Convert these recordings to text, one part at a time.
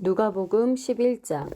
누가복음 11장.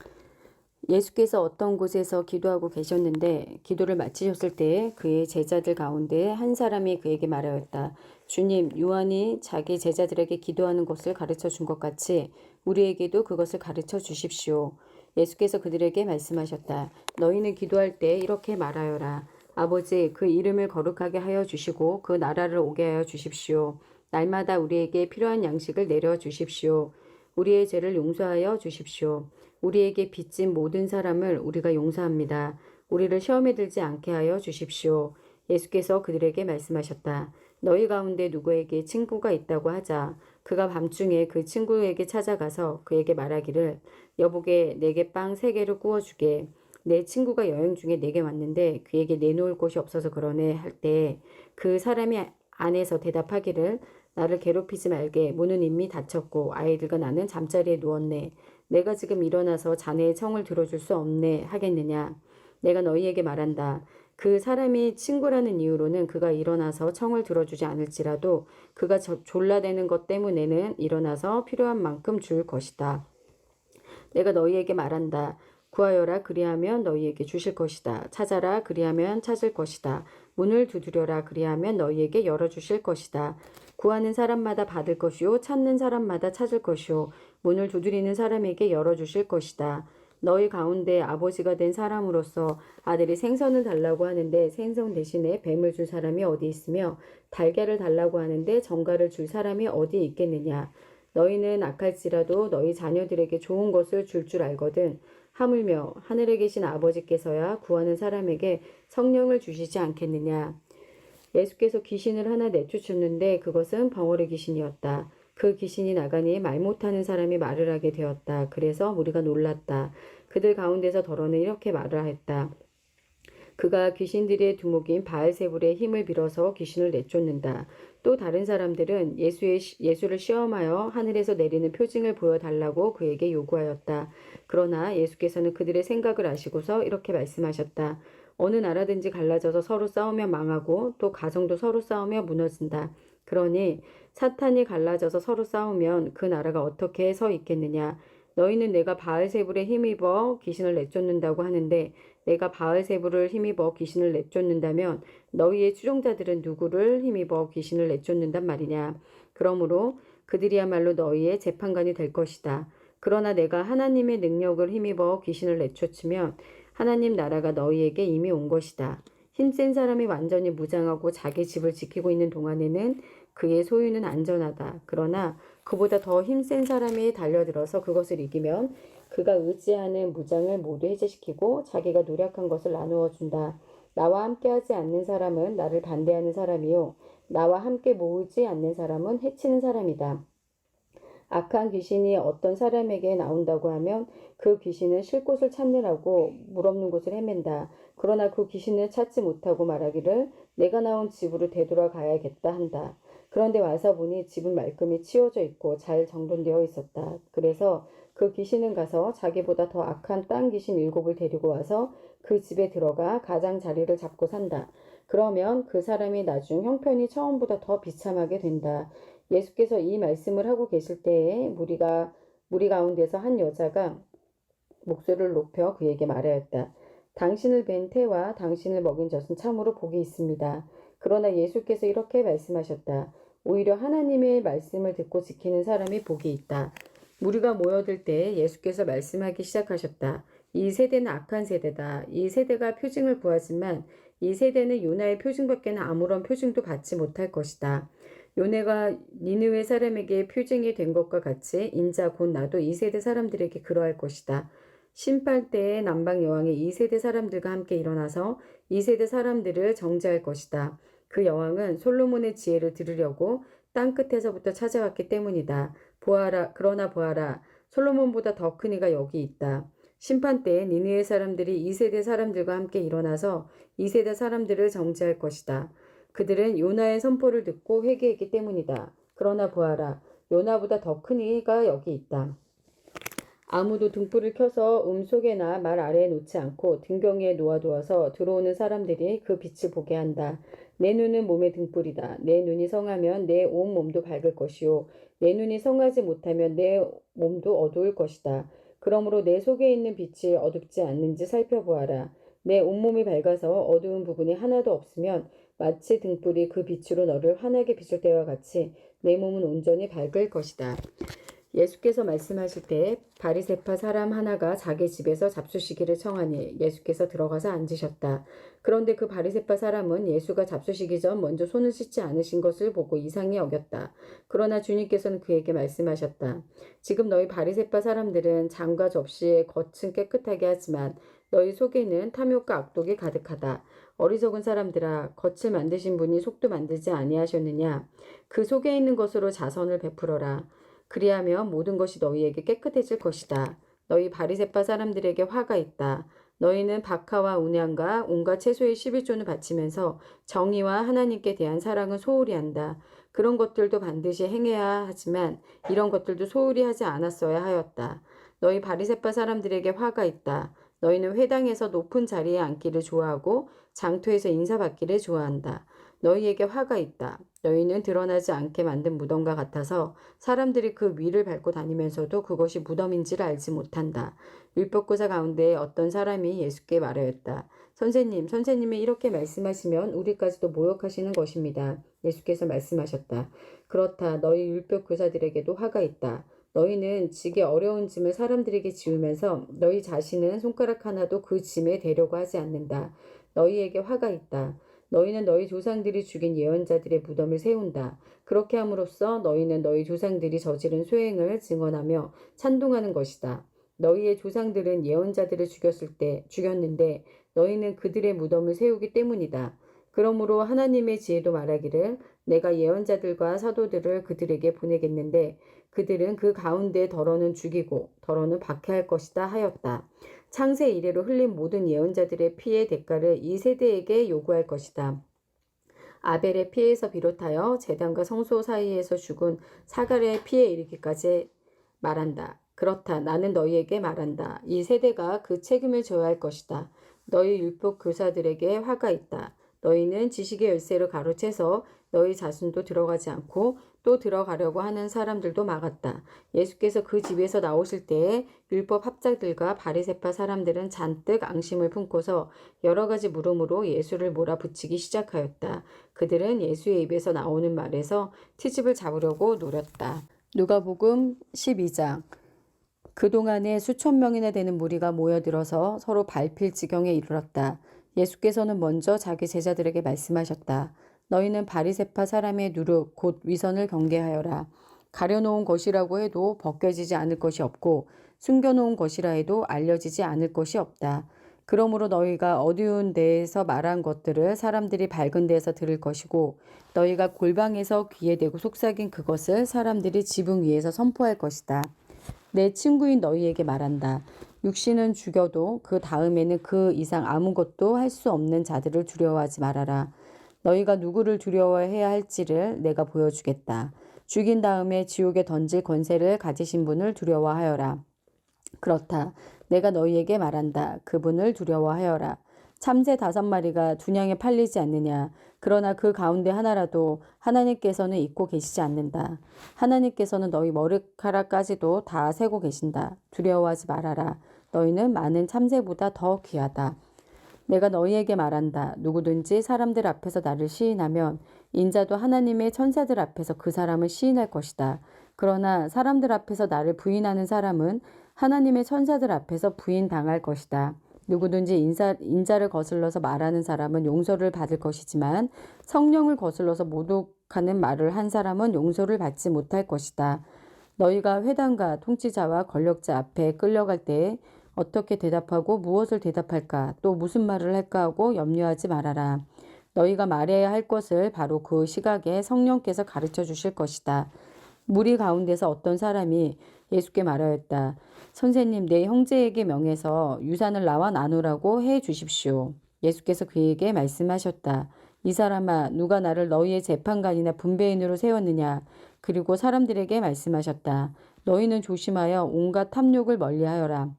예수께서 어떤 곳에서 기도하고 계셨는데 기도를 마치셨을 때에 그의 제자들 가운데 한 사람이 그에게 말하였다. 주님, 요한이 자기 제자들에게 기도하는 것을 가르쳐 준 것 같이 우리에게도 그것을 가르쳐 주십시오. 예수께서 그들에게 말씀하셨다. 너희는 기도할 때 이렇게 말하여라. 아버지, 그 이름을 거룩하게 하여 주시고 그 나라를 오게 하여 주십시오. 날마다 우리에게 필요한 양식을 내려 주십시오. 우리의 죄를 용서하여 주십시오. 우리에게 빚진 모든 사람을 우리가 용서합니다. 우리를 시험에 들지 않게 하여 주십시오. 예수께서 그들에게 말씀하셨다. 너희 가운데 누구에게 친구가 있다고 하자. 그가 밤중에 그 친구에게 찾아가서 그에게 말하기를 여보게 내게 빵 3개를 구워주게. 내 친구가 여행 중에 내게 왔는데 그에게 내놓을 곳이 없어서 그러네 할 때 그 사람이 안에서 대답하기를 나를 괴롭히지 말게. 문은 이미 닫혔고 아이들과 나는 잠자리에 누웠네. 내가 지금 일어나서 자네의 청을 들어줄 수 없네 하겠느냐. 내가 너희에게 말한다. 그 사람이 친구라는 이유로는 그가 일어나서 청을 들어주지 않을지라도 그가 졸라대는 것 때문에는 일어나서 필요한 만큼 줄 것이다. 내가 너희에게 말한다. 구하여라 그리하면 너희에게 주실 것이다. 찾아라 그리하면 찾을 것이다. 문을 두드려라 그리하면 너희에게 열어주실 것이다. 구하는 사람마다 받을 것이요 찾는 사람마다 찾을 것이요 문을 두드리는 사람에게 열어주실 것이다. 너희 가운데 아버지가 된 사람으로서 아들이 생선을 달라고 하는데 생선 대신에 뱀을 줄 사람이 어디 있으며 달걀을 달라고 하는데 정갈을 줄 사람이 어디 있겠느냐. 너희는 악할지라도 너희 자녀들에게 좋은 것을 줄 줄 알거든. 하물며 하늘에 계신 아버지께서야 구하는 사람에게 성령을 주시지 않겠느냐. 예수께서 귀신을 하나 내쫓았는데 그것은 벙어리 귀신이었다. 그 귀신이 나가니 말 못하는 사람이 말을 하게 되었다. 그래서 우리가 놀랐다. 그들 가운데서 더러는 이렇게 말을 했다. 그가 귀신들의 두목인 바알세불의 힘을 빌어서 귀신을 내쫓는다. 또 다른 사람들은 예수를 시험하여 하늘에서 내리는 표징을 보여달라고 그에게 요구하였다. 그러나 예수께서는 그들의 생각을 아시고서 이렇게 말씀하셨다. 어느 나라든지 갈라져서 서로 싸우며 망하고 또 가정도 서로 싸우며 무너진다. 그러니 사탄이 갈라져서 서로 싸우면 그 나라가 어떻게 서 있겠느냐. 너희는 내가 바알세불에 힘입어 귀신을 내쫓는다고 하는데 내가 바알세불을 힘입어 귀신을 내쫓는다면 너희의 추종자들은 누구를 힘입어 귀신을 내쫓는단 말이냐. 그러므로 그들이야말로 너희의 재판관이 될 것이다. 그러나 내가 하나님의 능력을 힘입어 귀신을 내쫓으면 하나님 나라가 너희에게 이미 온 것이다. 힘센 사람이 완전히 무장하고 자기 집을 지키고 있는 동안에는 그의 소유는 안전하다. 그러나 그보다 더 힘센 사람이 달려들어서 그것을 이기면 그가 의지하는 무장을 모두 해제시키고 자기가 노력한 것을 나누어 준다. 나와 함께하지 않는 사람은 나를 반대하는 사람이요 나와 함께 모으지 않는 사람은 해치는 사람이다. 악한 귀신이 어떤 사람에게 나온다고 하면 그 귀신은 쉴 곳을 찾느라고 물 없는 곳을 헤맨다. 그러나 그 귀신을 찾지 못하고 말하기를 내가 나온 집으로 되돌아가야겠다 한다. 그런데 와서 보니 집은 말끔히 치워져 있고 잘 정돈되어 있었다. 그래서 그 귀신은 가서 자기보다 더 악한 딴 귀신 7을 데리고 와서 그 집에 들어가 가장자리를 잡고 산다. 그러면 그 사람이 나중 형편이 처음보다 더 비참하게 된다. 예수께서 이 말씀을 하고 계실 때에 무리 가운데서 한 여자가 목소리를 높여 그에게 말하였다. 당신을 뵌 태와 당신을 먹인 젖은 참으로 복이 있습니다. 그러나 예수께서 이렇게 말씀하셨다. 오히려 하나님의 말씀을 듣고 지키는 사람이 복이 있다. 무리가 모여들 때 예수께서 말씀하기 시작하셨다. 이 세대는 악한 세대다. 이 세대가 표징을 구하지만 이 세대는 요나의 표징밖에는 아무런 표징도 받지 못할 것이다. 요나가 니느웨 사람에게 표징이 된 것과 같이 인자 곧 나도 이 세대 사람들에게 그러할 것이다. 심판 때에 남방 여왕이 이 세대 사람들과 함께 일어나서 이 세대 사람들을 정죄할 것이다. 그 여왕은 솔로몬의 지혜를 들으려고 땅 끝에서부터 찾아왔기 때문이다. 그러나 보아라. 솔로몬보다 더 큰 이가 여기 있다. 심판 때에 니느웨 사람들이 이 세대 사람들과 함께 일어나서 이 세대 사람들을 정죄할 것이다. 그들은 요나의 선포를 듣고 회개했기 때문이다. 그러나 보아라. 요나보다 더 큰 이가 여기 있다. 아무도 등불을 켜서 속에나 말 아래에 놓지 않고 등경이에 놓아두어서 들어오는 사람들이 그 빛을 보게 한다. 내 눈은 몸의 등불이다. 내 눈이 성하면 내 온 몸도 밝을 것이요. 내 눈이 성하지 못하면 내 몸도 어두울 것이다. 그러므로 내 속에 있는 빛이 어둡지 않는지 살펴보아라. 내 온몸이 밝아서 어두운 부분이 하나도 없으면 마치 등불이 그 빛으로 너를 환하게 비출 때와 같이 내 몸은 온전히 밝을 것이다. 예수께서 말씀하실 때 바리새파 사람 하나가 자기 집에서 잡수시기를 청하니 예수께서 들어가서 앉으셨다. 그런데 그 바리새파 사람은 예수가 잡수시기 전 먼저 손을 씻지 않으신 것을 보고 이상히 여겼다. 그러나 주님께서는 그에게 말씀하셨다. 지금 너희 바리새파 사람들은 잔과 접시에 겉은 깨끗하게 하지만 너희 속에는 탐욕과 악독이 가득하다. 어리석은 사람들아, 겉을 만드신 분이 속도 만들지 아니하셨느냐? 그 속에 있는 것으로 자선을 베풀어라. 그리하면 모든 것이 너희에게 깨끗해질 것이다. 너희 바리새파 사람들에게 화가 있다. 너희는 박하와 운양과 온갖 채소의 11조를 바치면서 정의와 하나님께 대한 사랑은 소홀히 한다. 그런 것들도 반드시 행해야 하지만 이런 것들도 소홀히 하지 않았어야 하였다. 너희 바리새파 사람들에게 화가 있다. 너희는 회당에서 높은 자리에 앉기를 좋아하고 장터에서 인사받기를 좋아한다. 너희에게 화가 있다. 너희는 드러나지 않게 만든 무덤과 같아서 사람들이 그 위를 밟고 다니면서도 그것이 무덤인지를 알지 못한다. 율법교사 가운데 어떤 사람이 예수께 말하였다. 선생님이 이렇게 말씀하시면 우리까지도 모욕하시는 것입니다. 예수께서 말씀하셨다. 그렇다. 너희 율법교사들에게도 화가 있다. 너희는 지게 어려운 짐을 사람들에게 지우면서 너희 자신은 손가락 하나도 그 짐에 대려고 하지 않는다. 너희에게 화가 있다. 너희는 너희 조상들이 죽인 예언자들의 무덤을 세운다. 그렇게 함으로써 너희는 너희 조상들이 저지른 소행을 증언하며 찬동하는 것이다. 너희의 조상들은 예언자들을 죽였는데 너희는 그들의 무덤을 세우기 때문이다. 그러므로 하나님의 지혜도 말하기를 내가 예언자들과 사도들을 그들에게 보내겠는데 그들은 그 가운데 더러는 죽이고 더러는 박해할 것이다 하였다. 창세 이래로 흘린 모든 예언자들의 피의 대가를 이 세대에게 요구할 것이다. 아벨의 피에서 비롯하여 제단과 성소 사이에서 죽은 사갈의 피에 이르기까지 말한다. 그렇다. 나는 너희에게 말한다. 이 세대가 그 책임을 져야 할 것이다. 너희 율법 교사들에게 화가 있다. 너희는 지식의 열쇠를 가로채서 너희 자손도 들어가지 않고 또 들어가려고 하는 사람들도 막았다. 예수께서 그 집에서 나오실 때에 율법 학자들과 바리새파 사람들은 잔뜩 앙심을 품고서 여러 가지 물음으로 예수를 몰아붙이기 시작하였다. 그들은 예수의 입에서 나오는 말에서 트집을 잡으려고 노렸다. 누가복음 12장. 그동안에 수천 명이나 되는 무리가 모여들어서 서로 밟힐 지경에 이르렀다. 예수께서는 먼저 자기 제자들에게 말씀하셨다. 너희는 바리새파 사람의 누룩 곧 위선을 경계하여라. 가려놓은 것이라고 해도 벗겨지지 않을 것이 없고 숨겨놓은 것이라 해도 알려지지 않을 것이 없다. 그러므로 너희가 어두운 데에서 말한 것들을 사람들이 밝은 데에서 들을 것이고 너희가 골방에서 귀에 대고 속삭인 그것을 사람들이 지붕 위에서 선포할 것이다. 내 친구인 너희에게 말한다. 육신은 죽여도 그 다음에는 그 이상 아무것도 할 수 없는 자들을 두려워하지 말아라. 너희가 누구를 두려워해야 할지를 내가 보여주겠다. 죽인 다음에 지옥에 던질 권세를 가지신 분을 두려워하여라. 그렇다. 내가 너희에게 말한다. 그분을 두려워하여라. 참새 5마리가 두냥에 팔리지 않느냐. 그러나 그 가운데 하나라도 하나님께서는 잊고 계시지 않는다. 하나님께서는 너희 머리카락까지도 다 세고 계신다. 두려워하지 말아라. 너희는 많은 참새보다 더 귀하다. 내가 너희에게 말한다. 누구든지 사람들 앞에서 나를 시인하면 인자도 하나님의 천사들 앞에서 그 사람을 시인할 것이다. 그러나 사람들 앞에서 나를 부인하는 사람은 하나님의 천사들 앞에서 부인당할 것이다. 누구든지 인자를 거슬러서 말하는 사람은 용서를 받을 것이지만 성령을 거슬러서 모독하는 말을 한 사람은 용서를 받지 못할 것이다. 너희가 회당과 통치자와 권력자 앞에 끌려갈 때에 어떻게 대답하고 무엇을 대답할까 또 무슨 말을 할까 하고 염려하지 말아라. 너희가 말해야 할 것을 바로 그 시각에 성령께서 가르쳐 주실 것이다. 무리 가운데서 어떤 사람이 예수께 말하였다. 선생님, 내 형제에게 명해서 유산을 나와 나누라고 해 주십시오. 예수께서 그에게 말씀하셨다. 이 사람아, 누가 나를 너희의 재판관이나 분배인으로 세웠느냐? 그리고 사람들에게 말씀하셨다. 너희는 조심하여 온갖 탐욕을 멀리하여라.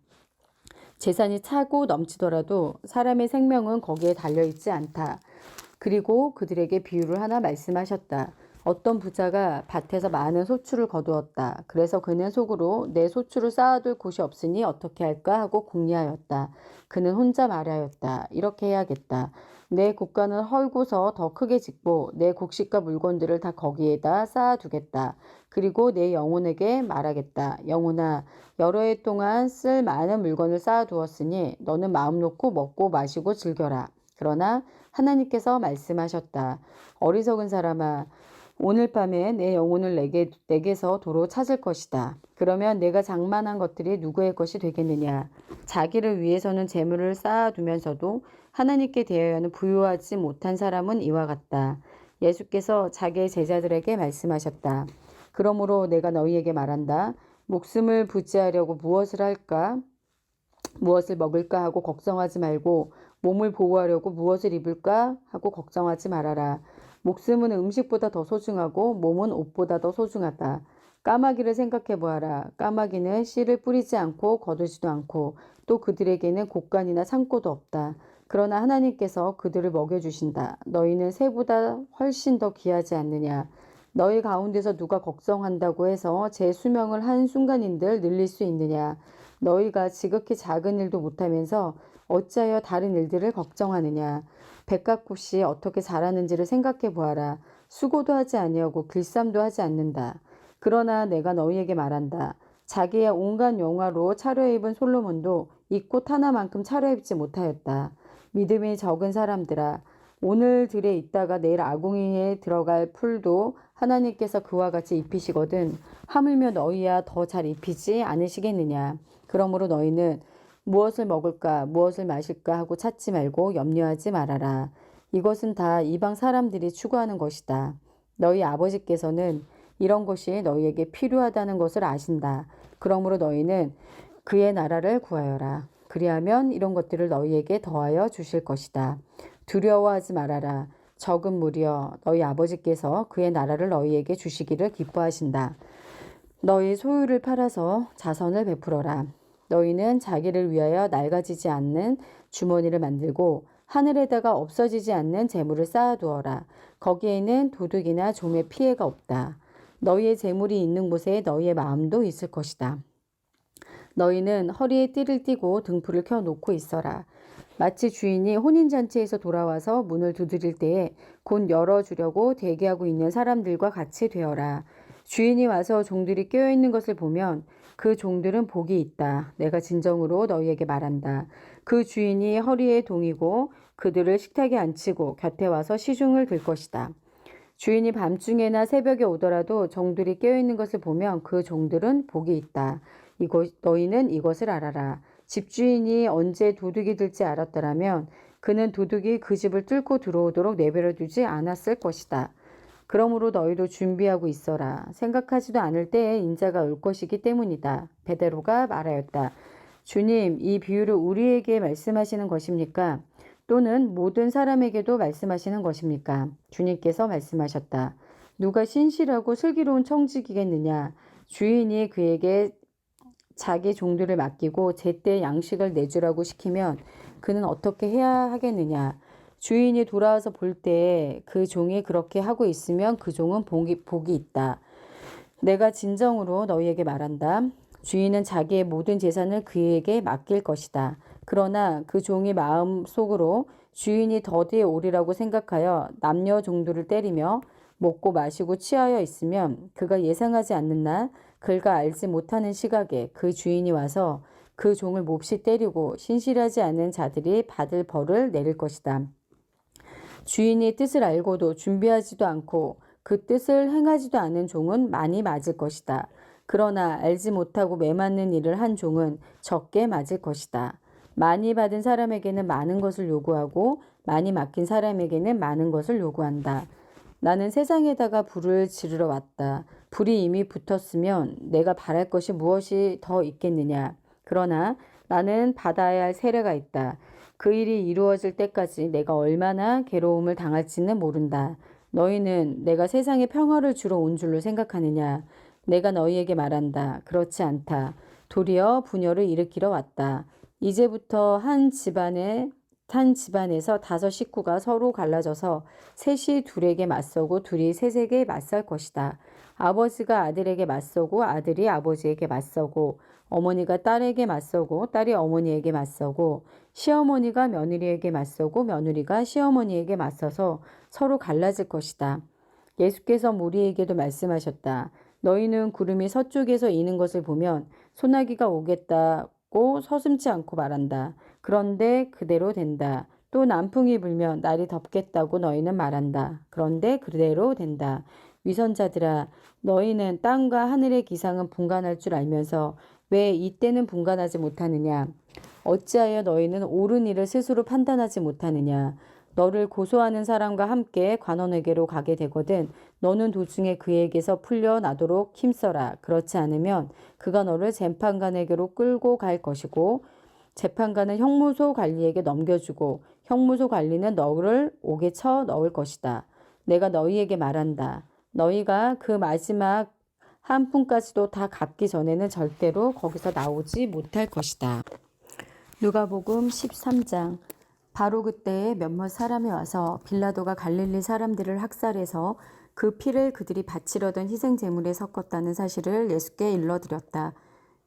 재산이 차고 넘치더라도 사람의 생명은 거기에 달려있지 않다. 그리고 그들에게 비유를 하나 말씀하셨다. 어떤 부자가 밭에서 많은 소출을 거두었다. 그래서 그는 속으로 내 소출을 쌓아둘 곳이 없으니 어떻게 할까 하고 궁리하였다. 그는 혼자 말하였다. 이렇게 해야겠다. 내 국가는 헐고서 더 크게 짓고 내 곡식과 물건들을 다 거기에다 쌓아두겠다. 그리고 내 영혼에게 말하겠다. 영혼아, 여러 해 동안 쓸 많은 물건을 쌓아두었으니 너는 마음 놓고 먹고 마시고 즐겨라. 그러나 하나님께서 말씀하셨다. 어리석은 사람아, 오늘 밤에 내 영혼을 내게서 도로 찾을 것이다. 그러면 내가 장만한 것들이 누구의 것이 되겠느냐? 자기를 위해서는 재물을 쌓아두면서도 하나님께 대하여는 부유하지 못한 사람은 이와 같다. 예수께서 자기의 제자들에게 말씀하셨다. 그러므로 내가 너희에게 말한다. 목숨을 부지하려고 무엇을 할까? 무엇을 먹을까 하고 걱정하지 말고 몸을 보호하려고 무엇을 입을까 하고 걱정하지 말아라. 목숨은 음식보다 더 소중하고 몸은 옷보다 더 소중하다. 까마귀를 생각해 보아라. 까마귀는 씨를 뿌리지 않고 거두지도 않고 또 그들에게는 곡간이나 창고도 없다. 그러나 하나님께서 그들을 먹여주신다. 너희는 새보다 훨씬 더 귀하지 않느냐. 너희 가운데서 누가 걱정한다고 해서 제 수명을 한순간인들 늘릴 수 있느냐. 너희가 지극히 작은 일도 못하면서 어찌하여 다른 일들을 걱정하느냐. 백합꽃이 어떻게 자라는지를 생각해 보아라. 수고도 하지 아니하고 길쌈도 하지 않는다. 그러나 내가 너희에게 말한다. 자기의 온갖 영화로 차려입은 솔로몬도 이 꽃 하나만큼 차려입지 못하였다. 믿음이 적은 사람들아, 오늘 들에 있다가 내일 아궁이에 들어갈 풀도 하나님께서 그와 같이 입히시거든 하물며 너희야 더 잘 입히지 않으시겠느냐. 그러므로 너희는 무엇을 먹을까 무엇을 마실까 하고 찾지 말고 염려하지 말아라. 이것은 다 이방 사람들이 추구하는 것이다. 너희 아버지께서는 이런 것이 너희에게 필요하다는 것을 아신다. 그러므로 너희는 그의 나라를 구하여라. 그리하면 이런 것들을 너희에게 더하여 주실 것이다. 두려워하지 말아라. 적은 무리여, 너희 아버지께서 그의 나라를 너희에게 주시기를 기뻐하신다. 너희 소유를 팔아서 자선을 베풀어라. 너희는 자기를 위하여 낡아지지 않는 주머니를 만들고 하늘에다가 없어지지 않는 재물을 쌓아두어라. 거기에는 도둑이나 좀의 피해가 없다. 너희의 재물이 있는 곳에 너희의 마음도 있을 것이다. 너희는 허리에 띠를 띠고 등불을 켜놓고 있어라. 마치 주인이 혼인잔치에서 돌아와서 문을 두드릴 때에 곧 열어주려고 대기하고 있는 사람들과 같이 되어라. 주인이 와서 종들이 깨어있는 것을 보면 그 종들은 복이 있다. 내가 진정으로 너희에게 말한다. 그 주인이 허리에 동이고 그들을 식탁에 앉히고 곁에 와서 시중을 들 것이다. 주인이 밤중에나 새벽에 오더라도 종들이 깨어있는 것을 보면 그 종들은 복이 있다. 너희는 이것을 알아라. 집주인이 언제 도둑이 들지 알았더라면 그는 도둑이 그 집을 뚫고 들어오도록 내버려 두지 않았을 것이다. 그러므로 너희도 준비하고 있어라. 생각하지도 않을 때에 인자가 올 것이기 때문이다. 베드로가 말하였다. 주님, 이 비유를 우리에게 말씀하시는 것입니까? 또는 모든 사람에게도 말씀하시는 것입니까? 주님께서 말씀하셨다. 누가 신실하고 슬기로운 청지기겠느냐? 주인이 그에게 자기 종들을 맡기고 제때 양식을 내주라고 시키면 그는 어떻게 해야 하겠느냐? 주인이 돌아와서 볼 때 그 종이 그렇게 하고 있으면 그 종은 복이 있다. 내가 진정으로 너희에게 말한다. 주인은 자기의 모든 재산을 그에게 맡길 것이다. 그러나 그 종이 마음속으로 주인이 더디에 오리라고 생각하여 남녀 종들을 때리며 먹고 마시고 취하여 있으면 그가 예상하지 않는 날 그가 알지 못하는 시각에 그 주인이 와서 그 종을 몹시 때리고 신실하지 않은 자들이 받을 벌을 내릴 것이다. 주인이 뜻을 알고도 준비하지도 않고 그 뜻을 행하지도 않은 종은 많이 맞을 것이다. 그러나 알지 못하고 매맞는 일을 한 종은 적게 맞을 것이다. 많이 받은 사람에게는 많은 것을 요구하고 많이 맡긴 사람에게는 많은 것을 요구한다. 나는 세상에다가 불을 지르러 왔다. 불이 이미 붙었으면 내가 바랄 것이 무엇이 더 있겠느냐. 그러나 나는 받아야 할 세례가 있다. 그 일이 이루어질 때까지 내가 얼마나 괴로움을 당할지는 모른다. 너희는 내가 세상에 평화를 주러 온 줄로 생각하느냐? 내가 너희에게 말한다. 그렇지 않다. 도리어 분열을 일으키러 왔다. 이제부터 한 집안에서 5 식구가 서로 갈라져서 셋이 둘에게 맞서고 둘이 셋에게 맞설 것이다. 아버지가 아들에게 맞서고 아들이 아버지에게 맞서고 어머니가 딸에게 맞서고 딸이 어머니에게 맞서고 시어머니가 며느리에게 맞서고 며느리가 시어머니에게 맞서서 서로 갈라질 것이다. 예수께서 무리에게도 말씀하셨다. 너희는 구름이 서쪽에서 이는 것을 보면 소나기가 오겠다고 서슴지 않고 말한다. 그런데 그대로 된다. 또 남풍이 불면 날이 덥겠다고 너희는 말한다. 그런데 그대로 된다. 위선자들아, 너희는 땅과 하늘의 기상은 분간할 줄 알면서 왜 이때는 분간하지 못하느냐? 어찌하여 너희는 옳은 일을 스스로 판단하지 못하느냐? 너를 고소하는 사람과 함께 관원에게로 가게 되거든 너는 도중에 그에게서 풀려나도록 힘써라. 그렇지 않으면 그가 너를 재판관에게로 끌고 갈 것이고 재판관은 형무소 관리에게 넘겨주고 형무소 관리는 너를 옥에 쳐 넣을 것이다. 내가 너희에게 말한다. 너희가 그 마지막 한 푼까지도 다 갚기 전에는 절대로 거기서 나오지 못할 것이다. 누가복음 13장. 바로 그때에 몇몇 사람이 와서 빌라도가 갈릴리 사람들을 학살해서 그 피를 그들이 바치려던 희생 제물에 섞었다는 사실을 예수께 일러드렸다.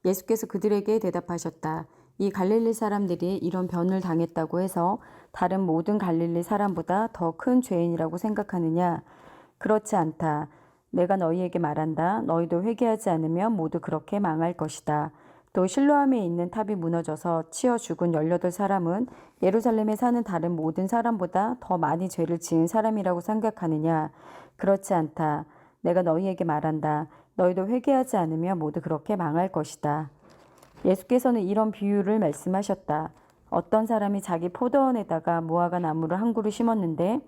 예수께서 그들에게 대답하셨다. 이 갈릴리 사람들이 이런 변을 당했다고 해서 다른 모든 갈릴리 사람보다 더 큰 죄인이라고 생각하느냐? 그렇지 않다. 내가 너희에게 말한다. 너희도 회개하지 않으면 모두 그렇게 망할 것이다. 또 실로암에 있는 탑이 무너져서 치여 죽은 18사람은 예루살렘에 사는 다른 모든 사람보다 더 많이 죄를 지은 사람이라고 생각하느냐? 그렇지 않다. 내가 너희에게 말한다. 너희도 회개하지 않으면 모두 그렇게 망할 것이다. 예수께서는 이런 비유를 말씀하셨다. 어떤 사람이 자기 포도원에다가 무화과 나무를 한 그루 심었는데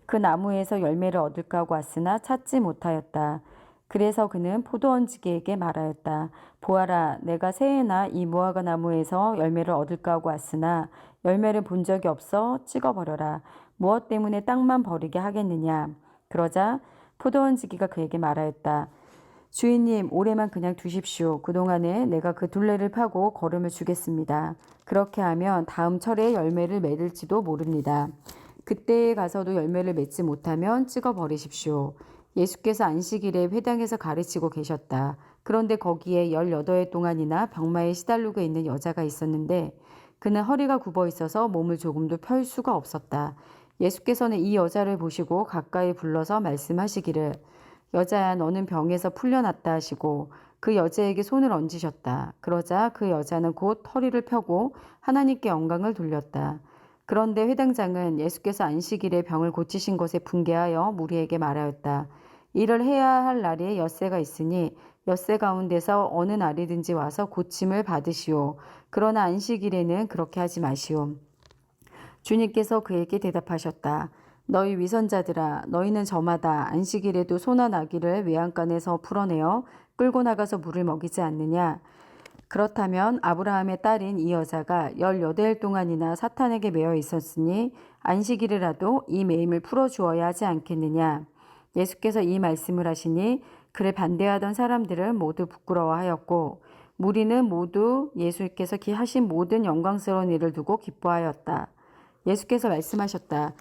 그 나무에서 열매를 얻을까 하고 왔으나 찾지 못하였다. 그래서 그는 포도원지기에게 말하였다. 보아라, 내가 새해나 이 무화과 나무에서 열매를 얻을까 하고 왔으나 열매를 본 적이 없어 찍어버려라. 무엇 때문에 땅만 버리게 하겠느냐. 그러자 포도원지기가 그에게 말하였다. 주인님, 올해만 그냥 두십시오. 그동안에 내가 그 둘레를 파고 거름을 주겠습니다. 그렇게 하면 다음 철에 열매를 맺을지도 모릅니다. 그때에 가서도 열매를 맺지 못하면 찍어버리십시오. 예수께서 안식일에 회당에서 가르치고 계셨다. 그런데 거기에 18해 동안이나 병마에 시달리고 있는 여자가 있었는데 그는 허리가 굽어 있어서 몸을 조금도 펼 수가 없었다. 예수께서는 이 여자를 보시고 가까이 불러서 말씀하시기를 여자야, 너는 병에서 풀려났다 하시고 그 여자에게 손을 얹으셨다. 그러자 그 여자는 곧 허리를 펴고 하나님께 영광을 돌렸다. 그런데 회당장은 예수께서 안식일에 병을 고치신 것에 분개하여 무리에게 말하였다. 이를 해야 할 날이 엿새가 있으니 엿새 가운데서 어느 날이든지 와서 고침을 받으시오. 그러나 안식일에는 그렇게 하지 마시오. 주님께서 그에게 대답하셨다. 너희 위선자들아, 너희는 저마다 안식일에도 소나 나귀를 외양간에서 풀어내어 끌고 나가서 물을 먹이지 않느냐? 그렇다면 아브라함의 딸인 이 여자가 18일 동안이나 사탄에게 매여 있었으니 안식일이라도 이 매임을 풀어주어야 하지 않겠느냐? 예수께서 이 말씀을 하시니 그를 반대하던 사람들은 모두 부끄러워하였고 무리는 모두 예수께서 하신 모든 영광스러운 일을 두고 기뻐하였다. 예수께서 말씀하셨다.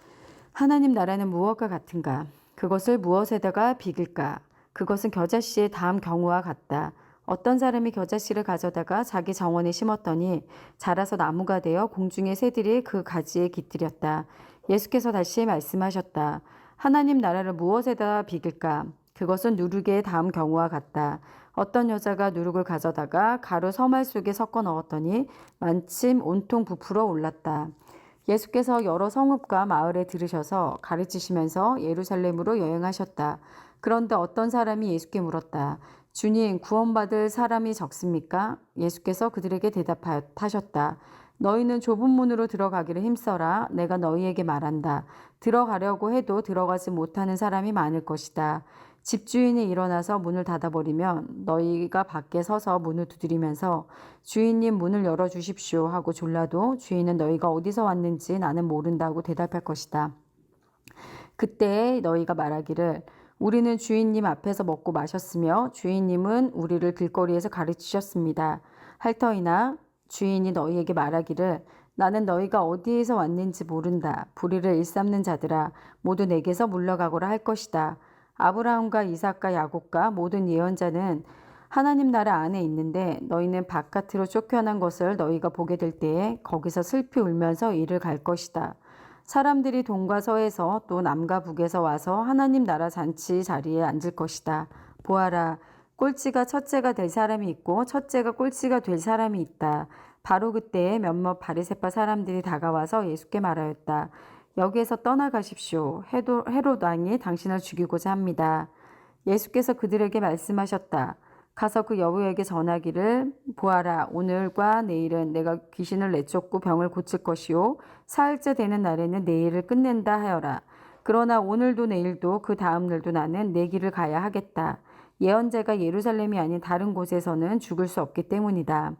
하나님 나라는 무엇과 같은가? 그것을 무엇에다가 비길까? 그것은 겨자씨의 다음 경우와 같다. 어떤 사람이 겨자씨를 가져다가 자기 정원에 심었더니 자라서 나무가 되어 공중의 새들이 그 가지에 깃들였다. 예수께서 다시 말씀하셨다. 하나님 나라를 무엇에다 비길까? 그것은 누룩의 다음 경우와 같다. 어떤 여자가 누룩을 가져다가 가루 서말 속에 섞어 넣었더니 마침 온통 부풀어 올랐다. 예수께서 여러 성읍과 마을에 들으셔서 가르치시면서 예루살렘으로 여행하셨다. 그런데 어떤 사람이 예수께 물었다. 주님, 구원받을 사람이 적습니까? 예수께서 그들에게 대답하셨다. 너희는 좁은 문으로 들어가기를 힘써라. 내가 너희에게 말한다. 들어가려고 해도 들어가지 못하는 사람이 많을 것이다. 집주인이 일어나서 문을 닫아버리면 너희가 밖에 서서 문을 두드리면서 주인님 문을 열어주십시오 하고 졸라도 주인은 너희가 어디서 왔는지 나는 모른다고 대답할 것이다. 그때 너희가 말하기를 우리는 주인님 앞에서 먹고 마셨으며 주인님은 우리를 길거리에서 가르치셨습니다. 할 터이나 주인이 너희에게 말하기를 나는 너희가 어디에서 왔는지 모른다. 불의를 일삼는 자들아 모두 내게서 물러가거라 할 것이다. 아브라함과 이삭과 야곱과 모든 예언자는 하나님 나라 안에 있는데 너희는 바깥으로 쫓겨난 것을 너희가 보게 될 때에 거기서 슬피 울면서 이를 갈 것이다. 사람들이 동과 서에서 또 남과 북에서 와서 하나님 나라 잔치 자리에 앉을 것이다. 보아라, 꼴찌가 첫째가 될 사람이 있고 첫째가 꼴찌가 될 사람이 있다. 바로 그때에 몇몇 바리새파 사람들이 다가와서 예수께 말하였다. 여기에서 떠나가십시오. 헤롯 왕이 당신을 죽이고자 합니다. 예수께서 그들에게 말씀하셨다. 가서 그 여우에게 전하기를 보아라 오늘과 내일은 내가 귀신을 내쫓고 병을 고칠 것이요 사흘째 되는 날에는 내 일을 끝낸다 하여라. 그러나 오늘도 내일도 그 다음 날도 나는 내 길을 가야 하겠다. 예언자가 예루살렘이 아닌 다른 곳에서는 죽을 수 없기 때문이다.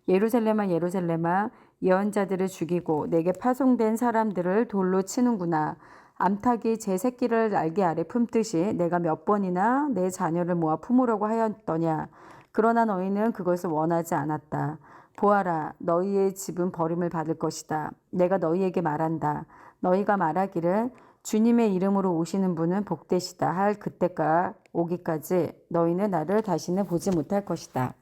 예루살렘아 예루살렘아 예언자들을 죽이고 내게 파송된 사람들을 돌로 치는구나. 암탉이 제 새끼를 날개 아래 품듯이 내가 몇 번이나 내 자녀를 모아 품으려고 하였더냐. 그러나 너희는 그것을 원하지 않았다. 보아라 너희의 집은 버림을 받을 것이다. 내가 너희에게 말한다. 너희가 말하기를 주님의 이름으로 오시는 분은 복되시다 할 그때가 오기까지 너희는 나를 다시는 보지 못할 것이다.